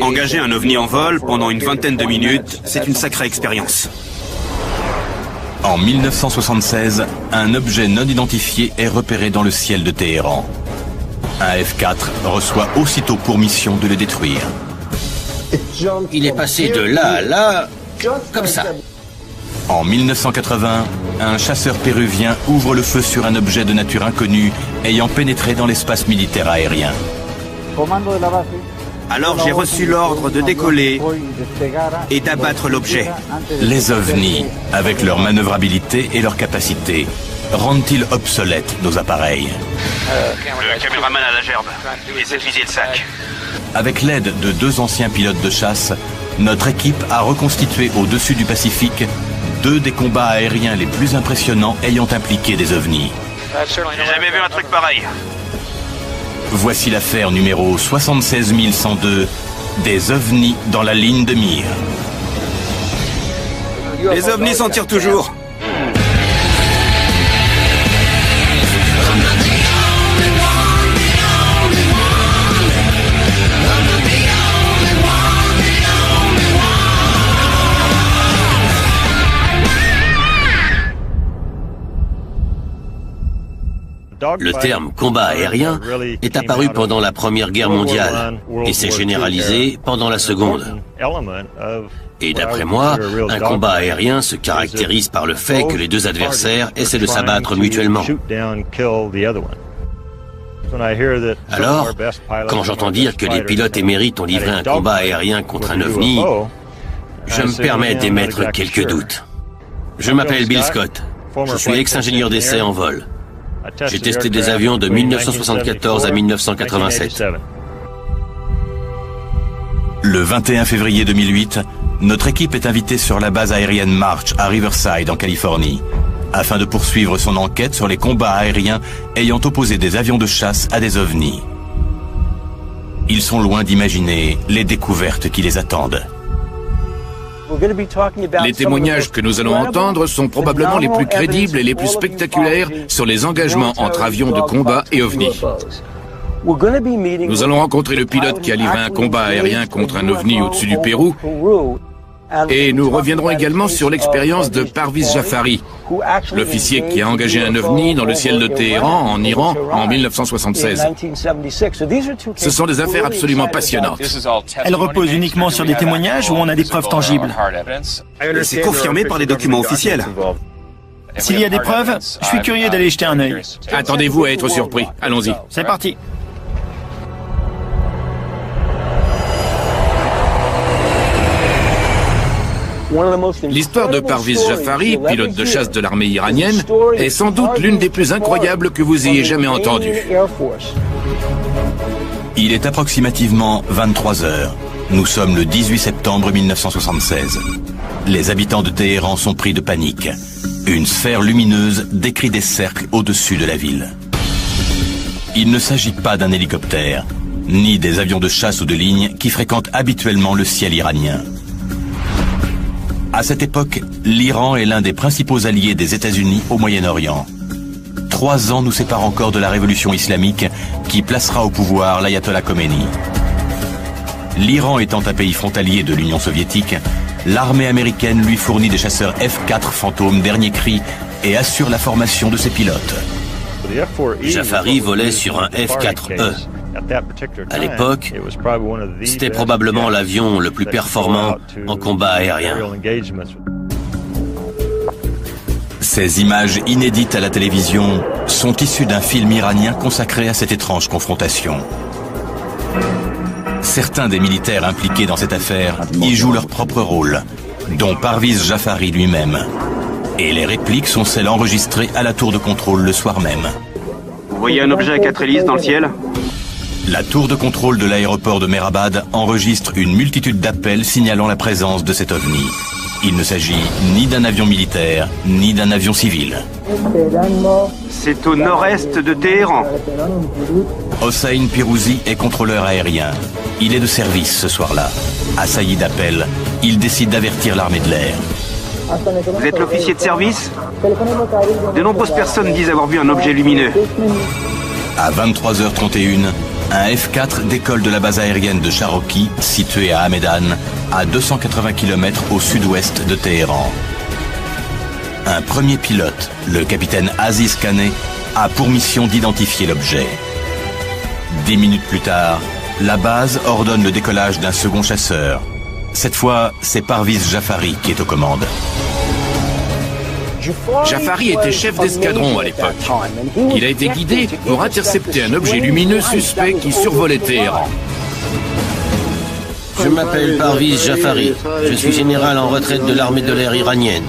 Engager un ovni en vol pendant une vingtaine de minutes, c'est une sacrée expérience. En 1976, un objet non identifié est repéré dans le ciel de Téhéran. Un F-4 reçoit aussitôt pour mission de le détruire. Il est passé de là à là, comme ça. En 1980, un chasseur péruvien ouvre le feu sur un objet de nature inconnue ayant pénétré dans l'espace militaire aérien. Alors j'ai reçu l'ordre de décoller et d'abattre l'objet. Les ovnis, avec leur manœuvrabilité et leur capacité, rendent-ils obsolètes nos appareils? Le caméraman à la gerbe et ses fusils de sac. Avec l'aide de 2 anciens pilotes de chasse, notre équipe a reconstitué au-dessus du Pacifique 2 des combats aériens les plus impressionnants ayant impliqué des ovnis. J'ai jamais vu un truc pareil. Voici l'affaire numéro 76102, des ovnis dans la ligne de mire. Les ovnis s'en tirent toujours. Le terme combat aérien est apparu pendant la Première Guerre mondiale et s'est généralisé pendant la Seconde. Et d'après moi, un combat aérien se caractérise par le fait que les 2 adversaires essaient de s'abattre mutuellement. Alors, quand j'entends dire que les pilotes émérites ont livré un combat aérien contre un ovni, je me permets d'émettre quelques doutes. Je m'appelle Bill Scott. Je suis ex-ingénieur d'essai en vol. J'ai testé des avions de 1974 à 1987. Le 21 février 2008, notre équipe est invitée sur la base aérienne March à Riverside, en Californie, afin de poursuivre son enquête sur les combats aériens ayant opposé des avions de chasse à des ovnis. Ils sont loin d'imaginer les découvertes qui les attendent. Les témoignages que nous allons entendre sont probablement les plus crédibles et les plus spectaculaires sur les engagements entre avions de combat et ovnis. Nous allons rencontrer le pilote qui a livré un combat aérien contre un ovni au-dessus du Pérou. Et nous reviendrons également sur l'expérience de Parviz Jafari, l'officier qui a engagé un ovni dans le ciel de Téhéran, en Iran, en 1976. Ce sont des affaires absolument passionnantes. Elles reposent uniquement sur des témoignages ou on a des preuves tangibles? C'est confirmé par des documents officiels. S'il y a des preuves, je suis curieux d'aller jeter un œil. Attendez-vous à être surpris. Allons-y. C'est parti. L'histoire de Parviz Jafari, pilote de chasse de l'armée iranienne, est sans doute l'une des plus incroyables que vous ayez jamais entendues. Il est approximativement 23 heures. Nous sommes le 18 septembre 1976. Les habitants de Téhéran sont pris de panique. Une sphère lumineuse décrit des cercles au-dessus de la ville. Il ne s'agit pas d'un hélicoptère, ni des avions de chasse ou de ligne qui fréquentent habituellement le ciel iranien. À cette époque, l'Iran est l'un des principaux alliés des États-Unis au Moyen-Orient. 3 ans nous séparent encore de la révolution islamique qui placera au pouvoir l'ayatollah Khomeini. L'Iran étant un pays frontalier de l'Union soviétique, l'armée américaine lui fournit des chasseurs F-4 Fantôme dernier cri et assure la formation de ses pilotes. Jafari volait sur un F-4E. À l'époque, c'était probablement l'avion le plus performant en combat aérien. Ces images inédites à la télévision sont issues d'un film iranien consacré à cette étrange confrontation. Certains des militaires impliqués dans cette affaire y jouent leur propre rôle, dont Parviz Jafari lui-même. Et les répliques sont celles enregistrées à la tour de contrôle le soir même. Vous voyez un objet à 4 hélices dans le ciel? La tour de contrôle de l'aéroport de Mehrabad enregistre une multitude d'appels signalant la présence de cet ovni. Il ne s'agit ni d'un avion militaire, ni d'un avion civil. C'est au nord-est de Téhéran. Hossein Pirouzi est contrôleur aérien. Il est de service ce soir-là. Assailli d'appels, il décide d'avertir l'armée de l'air. Vous êtes l'officier de service? De nombreuses personnes disent avoir vu un objet lumineux. À 23h31, un F-4 décolle de la base aérienne de Sharoki, située à Hamedan, à 280 km au sud-ouest de Téhéran. Un premier pilote, le capitaine Aziz Kaneh, a pour mission d'identifier l'objet. 10 minutes plus tard, la base ordonne le décollage d'un second chasseur. Cette fois, c'est Parviz Jafari qui est aux commandes. Jafari était chef d'escadron à l'époque. Il a été guidé pour intercepter un objet lumineux suspect qui survolait Téhéran. Je m'appelle Parviz Jafari. Je suis général en retraite de l'armée de l'air iranienne.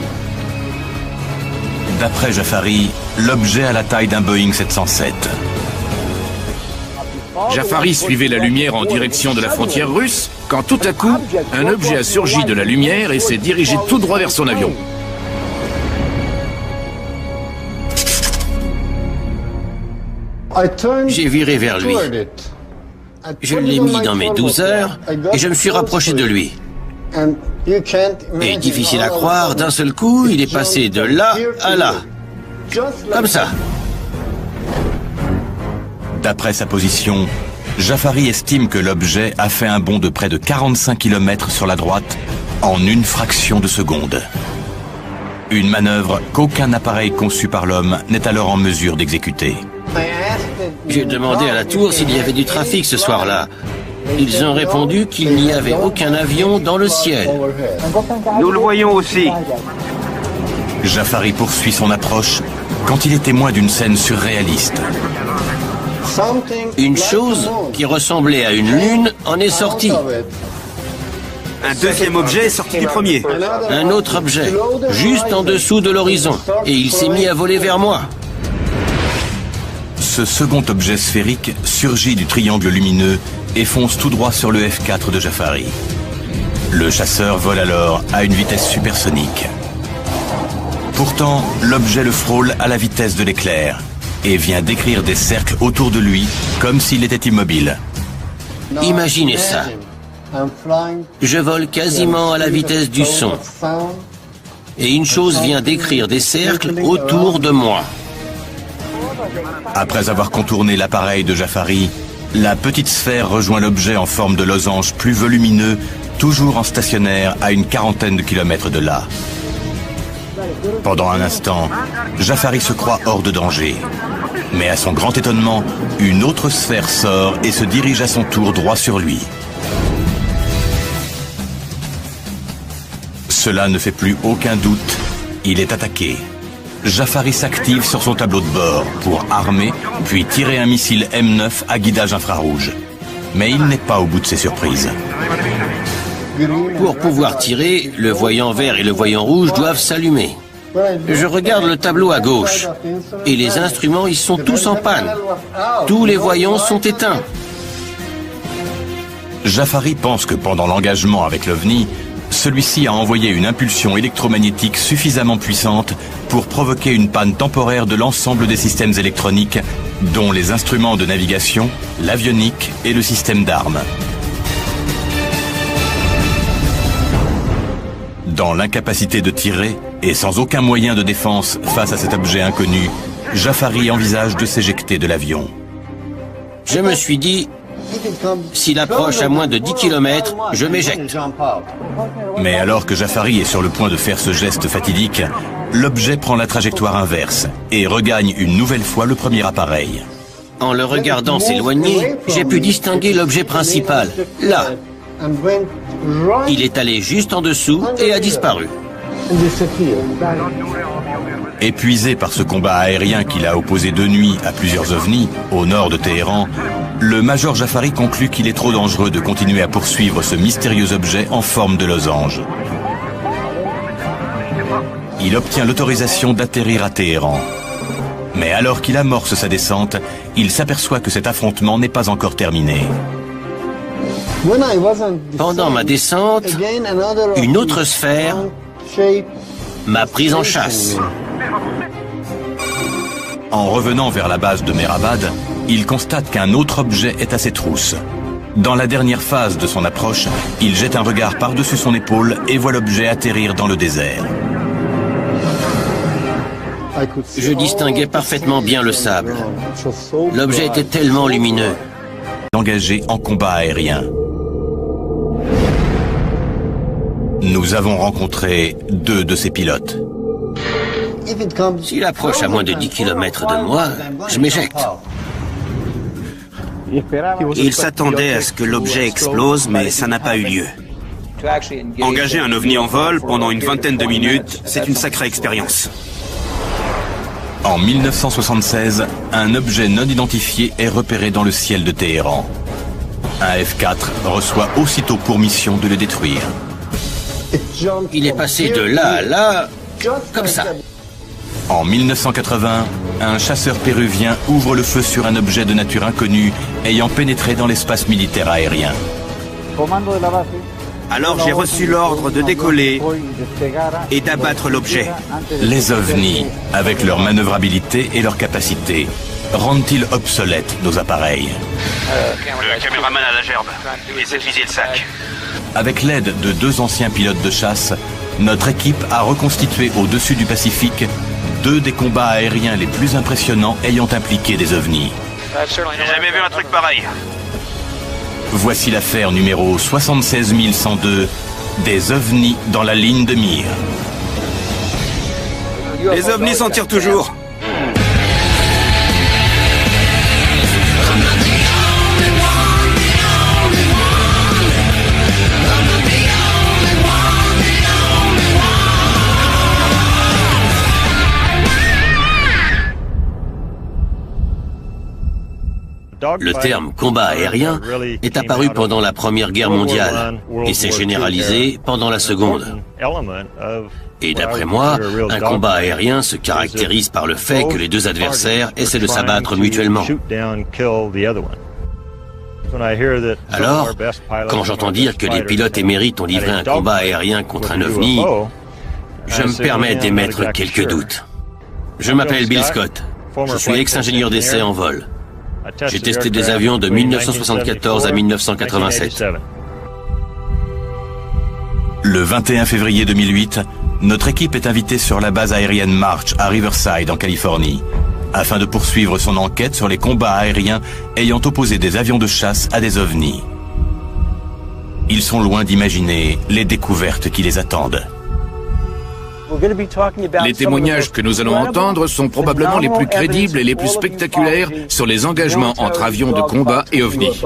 D'après Jafari, l'objet a la taille d'un Boeing 707. Jafari suivait la lumière en direction de la frontière russe quand tout à coup, un objet a surgi de la lumière et s'est dirigé tout droit vers son avion. J'ai viré vers lui. Je l'ai mis dans mes 12 heures et je me suis rapproché de lui. Et difficile à croire, d'un seul coup, il est passé de là à là. Comme ça. D'après sa position, Jafari estime que l'objet a fait un bond de près de 45 km sur la droite en une fraction de seconde. Une manœuvre qu'aucun appareil conçu par l'homme n'est alors en mesure d'exécuter. J'ai demandé à la tour s'il y avait du trafic ce soir-là. Ils ont répondu qu'il n'y avait aucun avion dans le ciel. Nous le voyons aussi. Jafari poursuit son approche quand il est témoin d'une scène surréaliste. Une chose qui ressemblait à une lune en est sortie. Un deuxième objet est sorti du premier. Un autre objet, juste en dessous de l'horizon. Et il s'est mis à voler vers moi. Ce second objet sphérique surgit du triangle lumineux et fonce tout droit sur le F-4 de Jafari. Le chasseur vole alors à une vitesse supersonique. Pourtant, l'objet le frôle à la vitesse de l'éclair et vient décrire des cercles autour de lui comme s'il était immobile. Imaginez ça. Je vole quasiment à la vitesse du son. Et une chose vient décrire des cercles autour de moi. Après avoir contourné l'appareil de Jafari, la petite sphère rejoint l'objet en forme de losange plus volumineux, toujours en stationnaire à une quarantaine de kilomètres de là. Pendant un instant, Jafari se croit hors de danger. Mais à son grand étonnement, une autre sphère sort et se dirige à son tour droit sur lui. Cela ne fait plus aucun doute, il est attaqué. Jafari s'active sur son tableau de bord pour armer, puis tirer un missile M9 à guidage infrarouge. Mais il n'est pas au bout de ses surprises. Pour pouvoir tirer, le voyant vert et le voyant rouge doivent s'allumer. Je regarde le tableau à gauche et les instruments y sont tous en panne. Tous les voyants sont éteints. Jafari pense que pendant l'engagement avec l'OVNI, celui-ci a envoyé une impulsion électromagnétique suffisamment puissante pour provoquer une panne temporaire de l'ensemble des systèmes électroniques, dont les instruments de navigation, l'avionique et le système d'armes. Dans l'incapacité de tirer et sans aucun moyen de défense face à cet objet inconnu, Jafari envisage de s'éjecter de l'avion. Je me suis dit, s'il approche à moins de 10 km, je m'éjecte. Mais alors que Jafari est sur le point de faire ce geste fatidique, l'objet prend la trajectoire inverse et regagne une nouvelle fois le premier appareil. En le regardant s'éloigner, j'ai pu distinguer l'objet principal, là. Il est allé juste en dessous et a disparu. Épuisé par ce combat aérien qu'il a opposé de nuit à plusieurs ovnis au nord de Téhéran, le major Jafari conclut qu'il est trop dangereux de continuer à poursuivre ce mystérieux objet en forme de losange. Il obtient l'autorisation d'atterrir à Téhéran. Mais alors qu'il amorce sa descente, il s'aperçoit que cet affrontement n'est pas encore terminé. Pendant ma descente, une autre sphère m'a prise en chasse. En revenant vers la base de Mehrabad, il constate qu'un autre objet est à ses trousses. Dans la dernière phase de son approche, il jette un regard par-dessus son épaule et voit l'objet atterrir dans le désert. Je distinguais parfaitement bien le sable. L'objet était tellement lumineux. Engagé en combat aérien. Nous avons rencontré 2 de ses pilotes. S'il approche à moins de 10 km de moi, je m'éjecte. Il s'attendait à ce que l'objet explose, mais ça n'a pas eu lieu. Engager un ovni en vol pendant une vingtaine de minutes, c'est une sacrée expérience. En 1976, un objet non identifié est repéré dans le ciel de Téhéran. Un F-4 reçoit aussitôt pour mission de le détruire. Il est passé de là à là, comme ça. En 1980, un chasseur péruvien ouvre le feu sur un objet de nature inconnue ayant pénétré dans l'espace militaire aérien. Alors j'ai reçu l'ordre de décoller et d'abattre l'objet. Les ovnis, avec leur manœuvrabilité et leur capacité, rendent-ils obsolètes nos appareils? Le caméraman à la gerbe et ses fusils de sac. Avec l'aide de 2 anciens pilotes de chasse, notre équipe a reconstitué au-dessus du Pacifique 2 des combats aériens les plus impressionnants ayant impliqué des ovnis. J'ai jamais vu un truc pareil. Voici l'affaire numéro 76102, des ovnis dans la ligne de mire. Les ovnis s'en tirent toujours. Le terme combat aérien est apparu pendant la Première Guerre mondiale et s'est généralisé pendant la Seconde. Et d'après moi, un combat aérien se caractérise par le fait que les 2 adversaires essaient de s'abattre mutuellement. Alors, quand j'entends dire que les pilotes émérites ont livré un combat aérien contre un ovni, je me permets d'émettre quelques doutes. Je m'appelle Bill Scott. Je suis ex-ingénieur d'essai en vol. J'ai testé des avions de 1974 à 1987. Le 21 février 2008, notre équipe est invitée sur la base aérienne March à Riverside, en Californie, afin de poursuivre son enquête sur les combats aériens ayant opposé des avions de chasse à des ovnis. Ils sont loin d'imaginer les découvertes qui les attendent. Les témoignages que nous allons entendre sont probablement les plus crédibles et les plus spectaculaires sur les engagements entre avions de combat et ovnis.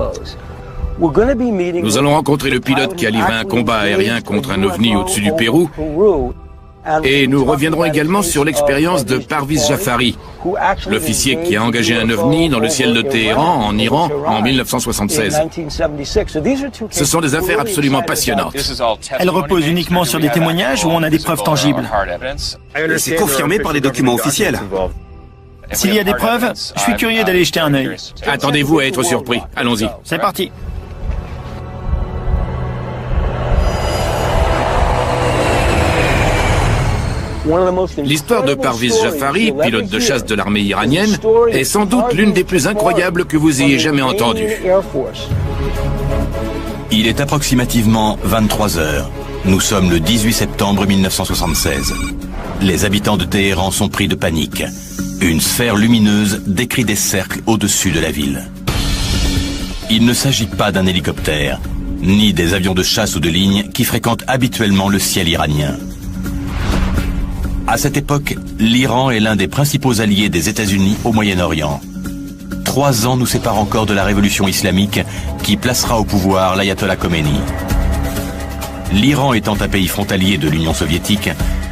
Nous allons rencontrer le pilote qui a livré un combat aérien contre un ovni au-dessus du Pérou. Et nous reviendrons également sur l'expérience de Parviz Jafari, l'officier qui a engagé un ovni dans le ciel de Téhéran, en Iran, en 1976. Ce sont des affaires absolument passionnantes. Elles reposent uniquement sur des témoignages ou on a des preuves tangibles? Et c'est confirmé par les documents officiels. S'il y a des preuves, je suis curieux d'aller jeter un œil. Attendez-vous à être surpris. Allons-y. C'est parti. L'histoire de Parviz Jafari, pilote de chasse de l'armée iranienne, est sans doute l'une des plus incroyables que vous ayez jamais entendues. Il est approximativement 23 heures. Nous sommes le 18 septembre 1976. Les habitants de Téhéran sont pris de panique. Une sphère lumineuse décrit des cercles au-dessus de la ville. Il ne s'agit pas d'un hélicoptère, ni des avions de chasse ou de ligne qui fréquentent habituellement le ciel iranien. À cette époque, l'Iran est l'un des principaux alliés des États-Unis au Moyen-Orient. 3 ans nous séparent encore de la révolution islamique qui placera au pouvoir l'ayatollah Khomeini. L'Iran étant un pays frontalier de l'Union soviétique,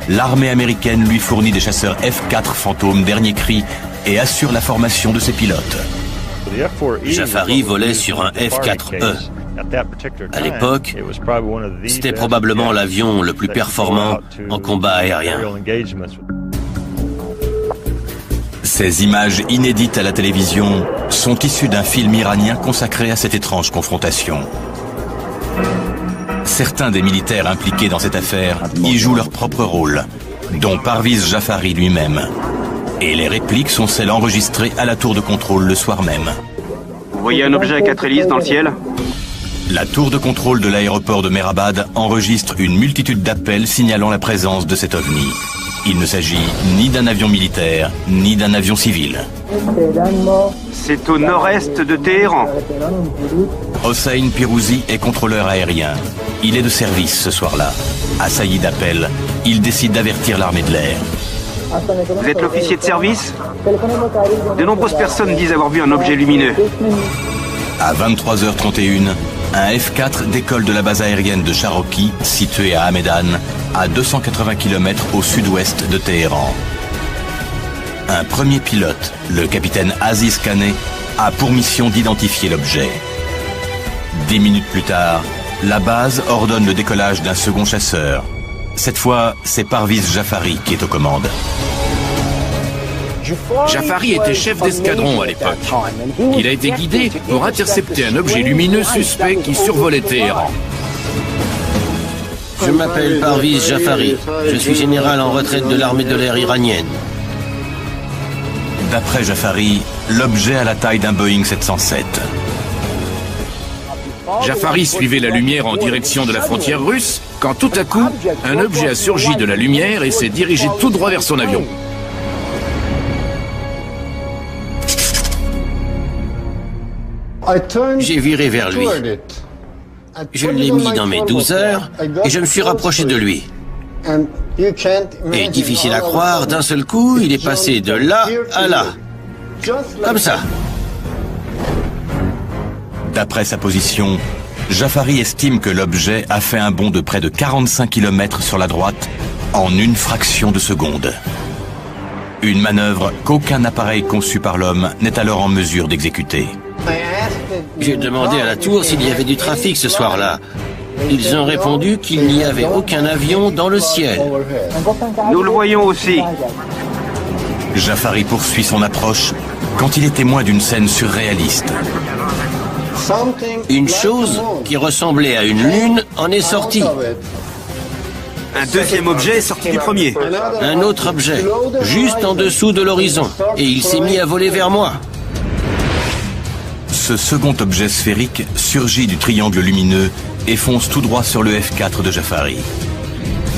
l'armée américaine lui fournit des chasseurs F-4 Fantôme dernier cri et assure la formation de ses pilotes. Jafari volait sur un F-4E. À l'époque, c'était probablement l'avion le plus performant en combat aérien. Ces images inédites à la télévision sont issues d'un film iranien consacré à cette étrange confrontation. Certains des militaires impliqués dans cette affaire y jouent leur propre rôle, dont Parviz Jafari lui-même. Et les répliques sont celles enregistrées à la tour de contrôle le soir même. Vous voyez un objet à 4 hélices dans le ciel? La tour de contrôle de l'aéroport de Mehrabad enregistre une multitude d'appels signalant la présence de cet ovni. Il ne s'agit ni d'un avion militaire, ni d'un avion civil. C'est au nord-est de Téhéran. Hossein Pirouzi est contrôleur aérien. Il est de service ce soir-là. Assailli d'appels, il décide d'avertir l'armée de l'air. Vous êtes l'officier de service? De nombreuses personnes disent avoir vu un objet lumineux. À 23h31, un F-4 décolle de la base aérienne de Sharoki, située à Hamedan, à 280 km au sud-ouest de Téhéran. Un premier pilote, le capitaine Aziz Khaneh, a pour mission d'identifier l'objet. 10 minutes plus tard, la base ordonne le décollage d'un second chasseur. Cette fois, c'est Parviz Jafari qui est aux commandes. Jafari était chef d'escadron à l'époque. Il a été guidé pour intercepter un objet lumineux suspect qui survolait Téhéran. Je m'appelle Parviz Jafari. Je suis général en retraite de l'armée de l'air iranienne. D'après Jafari, l'objet a la taille d'un Boeing 707. Jafari suivait la lumière en direction de la frontière russe quand tout à coup, un objet a surgi de la lumière et s'est dirigé tout droit vers son avion. J'ai viré vers lui. Je l'ai mis dans mes 12 heures et je me suis rapproché de lui. Et difficile à croire, d'un seul coup, il est passé de là à là. Comme ça. D'après sa position, Jafari estime que l'objet a fait un bond de près de 45 km sur la droite en une fraction de seconde. Une manœuvre qu'aucun appareil conçu par l'homme n'est alors en mesure d'exécuter. J'ai demandé à la tour s'il y avait du trafic ce soir-là. Ils ont répondu qu'il n'y avait aucun avion dans le ciel. Nous le voyons aussi. Jafari poursuit son approche quand il est témoin d'une scène surréaliste. Une chose qui ressemblait à une lune en est sortie. Un deuxième objet est sorti du premier. Un autre objet, juste en dessous de l'horizon. Et il s'est mis à voler vers moi. Ce second objet sphérique surgit du triangle lumineux et fonce tout droit sur le F-4 de Jafari.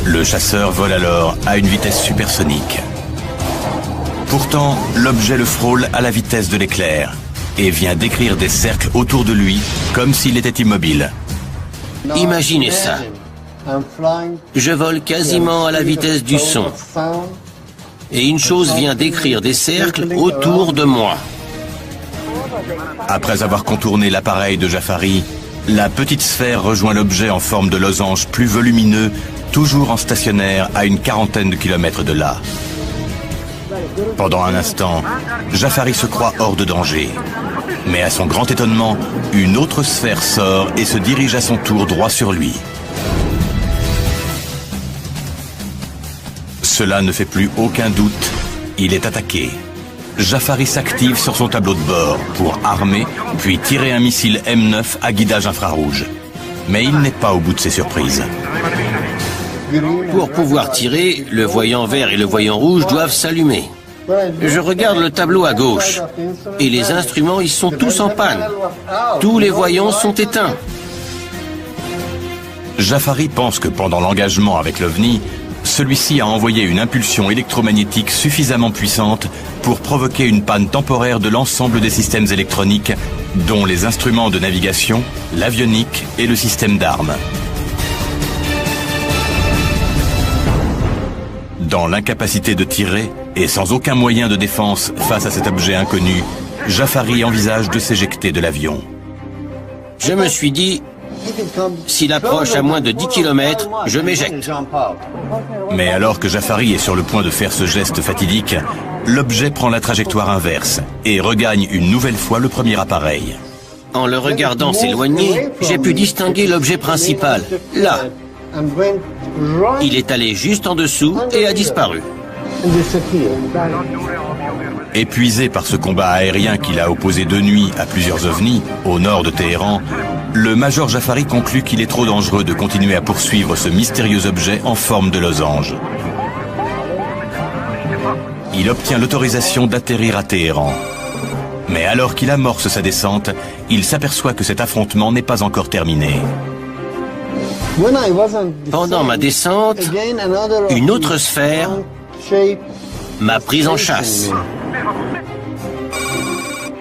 Le chasseur vole alors à une vitesse supersonique. Pourtant, l'objet le frôle à la vitesse de l'éclair et vient décrire des cercles autour de lui comme s'il était immobile. Imaginez ça. Je vole quasiment à la vitesse du son. Et une chose vient décrire des cercles autour de moi. Après avoir contourné l'appareil de Jafari, la petite sphère rejoint l'objet en forme de losange plus volumineux, toujours en stationnaire à une quarantaine de kilomètres de là. Pendant un instant, Jafari se croit hors de danger. Mais à son grand étonnement, une autre sphère sort et se dirige à son tour droit sur lui. Cela ne fait plus aucun doute, il est attaqué. Jafari s'active sur son tableau de bord pour armer, puis tirer un missile M9 à guidage infrarouge. Mais il n'est pas au bout de ses surprises. Pour pouvoir tirer, le voyant vert et le voyant rouge doivent s'allumer. Je regarde le tableau à gauche et les instruments y sont tous en panne. Tous les voyants sont éteints. Jafari pense que pendant l'engagement avec l'OVNI, celui-ci a envoyé une impulsion électromagnétique suffisamment puissante pour provoquer une panne temporaire de l'ensemble des systèmes électroniques, dont les instruments de navigation, l'avionique et le système d'armes. Dans l'incapacité de tirer et sans aucun moyen de défense face à cet objet inconnu, Jafari envisage de s'éjecter de l'avion. Je me suis dit, S'il approche à moins de 10 km, je m'éjecte. Mais alors que Jafari est sur le point de faire ce geste fatidique, l'objet prend la trajectoire inverse et regagne une nouvelle fois le premier appareil. En le regardant s'éloigner, j'ai pu distinguer l'objet principal, là. Il est allé juste en dessous et a disparu. Épuisé par ce combat aérien qu'il a opposé de nuit à plusieurs ovnis au nord de Téhéran, le major Jafari conclut qu'il est trop dangereux de continuer à poursuivre ce mystérieux objet en forme de losange. Il obtient l'autorisation d'atterrir à Téhéran. Mais alors qu'il amorce sa descente, il s'aperçoit que cet affrontement n'est pas encore terminé. Pendant ma descente, une autre sphère m'a pris en chasse.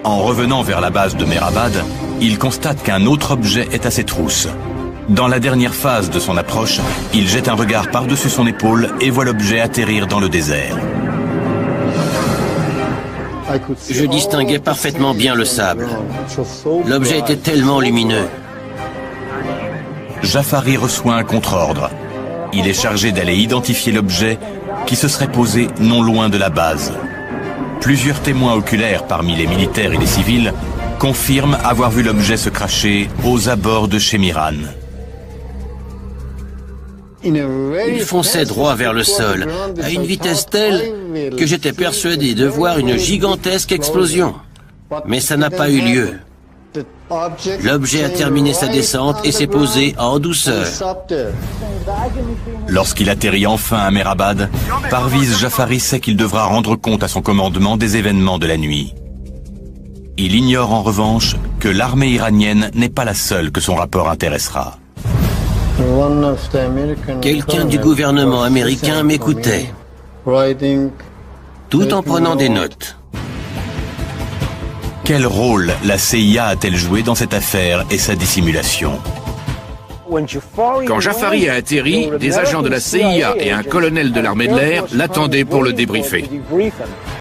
En revenant vers la base de Mehrabad, il constate qu'un autre objet est à ses trousses. Dans la dernière phase de son approche, il jette un regard par-dessus son épaule et voit l'objet atterrir dans le désert. Je distinguais parfaitement bien le sable. L'objet était tellement lumineux. Jafari reçoit un contre-ordre. Il est chargé d'aller identifier l'objet qui se serait posé non loin de la base. Plusieurs témoins oculaires parmi les militaires et les civils confirment avoir vu l'objet se cracher aux abords de Shemiran. Il fonçait droit vers le sol, à une vitesse telle que j'étais persuadé de voir une gigantesque explosion. Mais ça n'a pas eu lieu. L'objet a terminé sa descente et s'est posé en douceur. Lorsqu'il atterrit enfin à Mehrabad, Parviz Jafari sait qu'il devra rendre compte à son commandement des événements de la nuit. Il ignore en revanche que l'armée iranienne n'est pas la seule que son rapport intéressera. Quelqu'un du gouvernement américain m'écoutait, tout en prenant des notes. Quel rôle la CIA a-t-elle joué dans cette affaire et sa dissimulation? Quand Jafari a atterri, des agents de la CIA et un colonel de l'armée de l'air l'attendaient pour le débriefer.